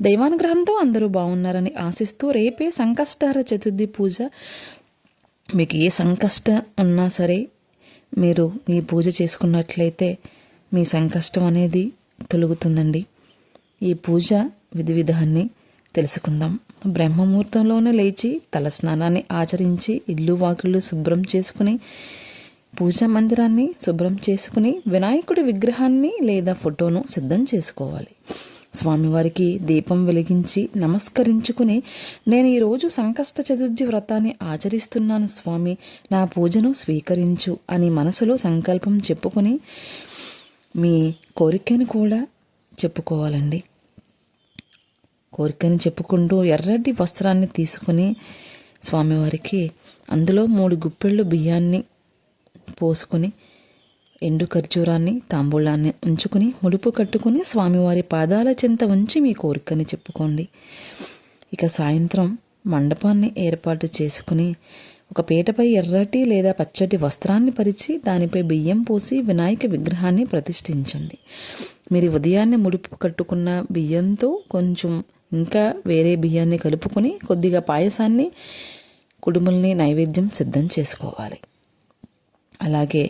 దైవానుగ్రహంతో అందరూ బాగున్నారని ఆశిస్తూ రేపే సంకష్టహర చతుర్థి పూజ. మీకు ఏ సంకష్టం ఉన్నా సరే మీరు ఈ పూజ చేసుకున్నట్లయితే మీ సంకష్టం అనేది తొలగుతుందండి. ఈ పూజ విధి విధాన్ని తెలుసుకుందాం. బ్రహ్మముహూర్తంలోనే లేచి తల స్నానాన్ని ఆచరించి ఇల్లు వాకిళ్ళు శుభ్రం చేసుకుని పూజా మందిరాన్ని శుభ్రం చేసుకుని వినాయకుడి విగ్రహాన్ని లేదా ఫోటోను సిద్ధం చేసుకోవాలి. స్వామివారికి దీపం వెలిగించి నమస్కరించుకుని, నేను ఈరోజు సంకష్ట చతుర్థి వ్రతాన్ని ఆచరిస్తున్నాను స్వామి, నా పూజను స్వీకరించు అని మనసులో సంకల్పం చెప్పుకొని మీ కోరికను కూడా చెప్పుకోవాలండి. కోరికను చెప్పుకుంటూ ఎర్రటి వస్త్రాన్ని తీసుకుని స్వామివారికి అందులో 3 గుప్పెళ్ళు బియ్యాన్ని పోసుకొని ఎండు ఖర్జూరాన్ని తాంబూలాన్ని ఉంచుకుని ముడుపు కట్టుకుని స్వామివారి పాదాల చెంత ఉంచి మీ కోరికని చెప్పుకోండి. ఇక సాయంత్రం మండపాన్ని ఏర్పాటు చేసుకుని ఒక పీటపై ఎర్రటి లేదా పచ్చటి వస్త్రాన్ని పరిచి దానిపై బియ్యం పోసి వినాయక విగ్రహాన్ని ప్రతిష్ఠించండి. మీరు ఉదయాన్నే ముడుపు కట్టుకున్న బియ్యంతో కొంచెం ఇంకా వేరే బియ్యాన్ని కలుపుకొని కొద్దిగా పాయసాన్ని కుడుముల్ని నైవేద్యం సిద్ధం చేసుకోవాలి. అలాగే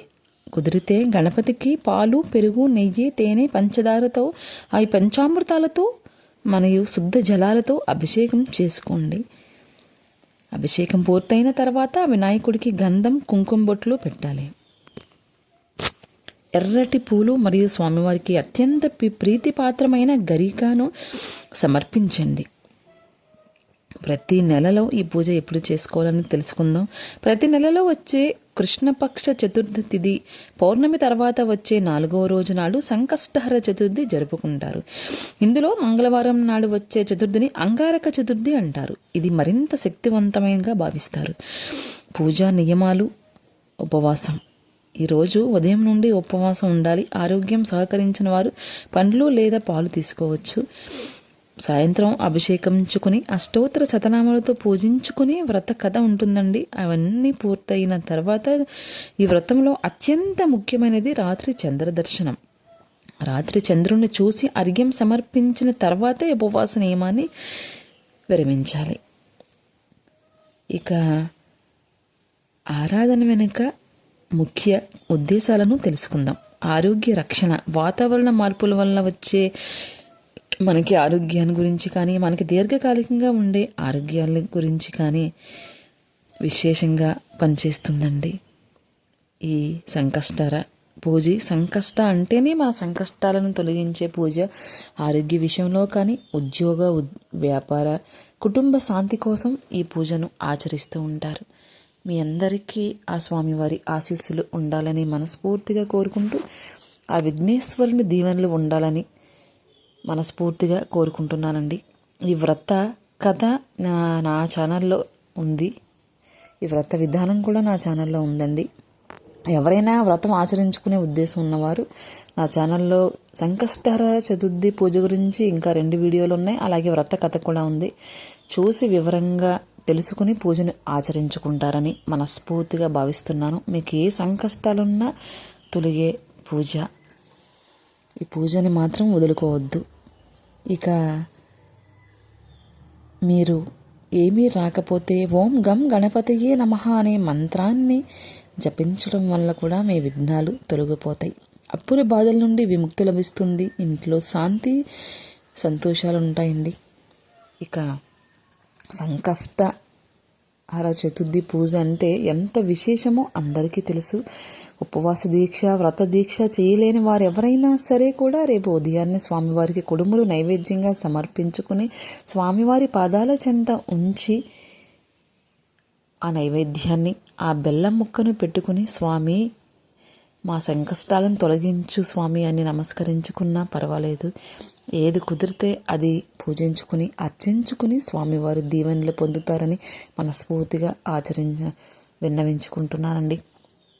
కుదిరితే గణపతికి పాలు, పెరుగు, నెయ్యి, తేనె, పంచదారతో ఆ పంచామృతాలతో మరియు శుద్ధ జలాలతో అభిషేకం చేసుకోండి. అభిషేకం పూర్తయిన తర్వాత వినాయకుడికి గంధం, కుంకుమ బొట్లు పెట్టాలి. ఎర్రటి పూలు మరియు స్వామివారికి అత్యంత ప్రీతిపాత్రమైన గరికాను సమర్పించండి. ప్రతి నెలలో ఈ పూజ ఎప్పుడు చేసుకోవాలని తెలుసుకుందాం. ప్రతి నెలలో వచ్చే కృష్ణపక్ష చతుర్థి తిథి పౌర్ణమి తర్వాత వచ్చే 4వ రోజు నాడు సంకష్టహర చతుర్థి జరుపుకుంటారు. ఇందులో మంగళవారం నాడు వచ్చే చతుర్థిని అంగారక చతుర్థి అంటారు. ఇది మరింత శక్తివంతమైనగా భావిస్తారు. పూజా నియమాలు. ఉపవాసం. ఈరోజు ఉదయం నుండి ఉపవాసం ఉండాలి. ఆరోగ్యం సహకరించిన వారు పండ్లు లేదా పాలు తీసుకోవచ్చు. సాయంత్రం అభిషేకించుకుని అష్టోత్తర శతనామాలతో పూజించుకుని వ్రత కథ ఉంటుందండి. అవన్నీ పూర్తయిన తర్వాత ఈ వ్రతంలో అత్యంత ముఖ్యమైనది రాత్రి చంద్ర దర్శనం. రాత్రి చంద్రుణ్ణి చూసి అర్ఘ్యం సమర్పించిన తర్వాతే ఉపవాస నియమాన్ని విరమించాలి. ఇక ఆరాధన వెనుక ముఖ్య ఉద్దేశాలను తెలుసుకుందాం. ఆరోగ్య రక్షణ. వాతావరణ మార్పుల వల్ల వచ్చే మనకి ఆరోగ్యాన్ని గురించి కానీ మనకి దీర్ఘకాలికంగా ఉండే ఆరోగ్యాల గురించి కానీ విశేషంగా పనిచేస్తుందండి ఈ సంకష్టహర పూజ. సంకష్ట అంటేనే మన సంకష్టాలను తొలగించే పూజ. ఆరోగ్య విషయంలో కానీ ఉద్యోగ, వ్యాపార, కుటుంబ శాంతి కోసం ఈ పూజను ఆచరిస్తూ ఉంటారు. మీ అందరికీ ఆ స్వామివారి ఆశీస్సులు ఉండాలని మనస్ఫూర్తిగా కోరుకుంటూ, ఆ విఘ్నేశ్వరుని దీవెనలు ఉండాలని మనస్ఫూర్తిగా కోరుకుంటున్నానండి. ఈ వ్రత కథ నా ఛానల్లో ఉంది. ఈ వ్రత విధానం కూడా నా ఛానల్లో ఉందండి. ఎవరైనా వ్రతం ఆచరించుకునే ఉద్దేశం ఉన్నవారు నా ఛానల్లో సంకష్టహర చతుర్థి పూజ గురించి ఇంకా 2 వీడియోలు ఉన్నాయి. అలాగే వ్రత కథ కూడా ఉంది. చూసి వివరంగా తెలుసుకుని పూజను ఆచరించుకుంటారని మనస్ఫూర్తిగా భావిస్తున్నాను. మీకు ఏ సంకష్టాలున్నా తొలగే పూజ. ఈ పూజని మాత్రం వదులుకోవద్దు. ఇక మీరు ఏమీ రాకపోతే ఓం గం గణపతియే నమః అనే మంత్రాన్ని జపించడం వల్ల కూడా మీ విఘ్నాలు తొలగిపోతాయి. అప్పుల బాధల నుండి విముక్తి లభిస్తుంది. ఇంట్లో శాంతి, సంతోషాలు ఉంటాయండి. ఇక సంకష్టహర చతుర్థి పూజ అంటే ఎంత విశేషమో అందరికీ తెలుసు. ఉపవాస దీక్ష, వ్రత దీక్ష చేయలేని వారు ఎవరైనా సరే కూడా రేపు ఉదయాన్నే స్వామివారికి కుడుములు నైవేద్యంగా సమర్పించుకుని స్వామివారి పాదాల చెంత ఉంచి ఆ నైవేద్యాన్ని ఆ బెల్లం ముక్కను పెట్టుకుని, స్వామి మా సంకష్టాలను తొలగించు స్వామి అని నమస్కరించుకున్నా పర్వాలేదు. ఏది కుదిరితే అది పూజించుకుని అర్చించుకుని స్వామివారి దీవెనలు పొందుతారని మనస్ఫూర్తిగా విన్నవించుకుంటున్నానండి.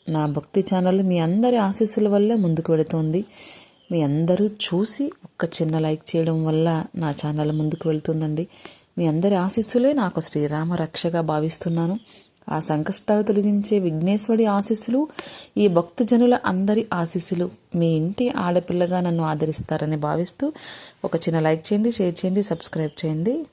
నా భక్తి ఛానల్ మీ అందరి ఆశీస్సుల వల్ల ముందుకు వెళుతోంది. మీ అందరూ చూసి ఒక్క చిన్న లైక్ చేయడం వల్ల నా ఛానల్ ముందుకు వెళుతుందండి. మీ అందరి ఆశీస్సులే నాకు శ్రీరామ రక్షగా భావిస్తున్నాను. ఆ సంకష్టాలు తొలగించే విఘ్నేశ్వరుడి ఆశీస్సులు, ఈ భక్తజనుల అందరి ఆశీస్సులు మీ ఇంటి ఆడపిల్లగా నన్ను ఆదరిస్తారని భావిస్తూ ఒక చిన్న లైక్ చేయండి, షేర్ చేయండి, సబ్స్క్రైబ్ చేయండి.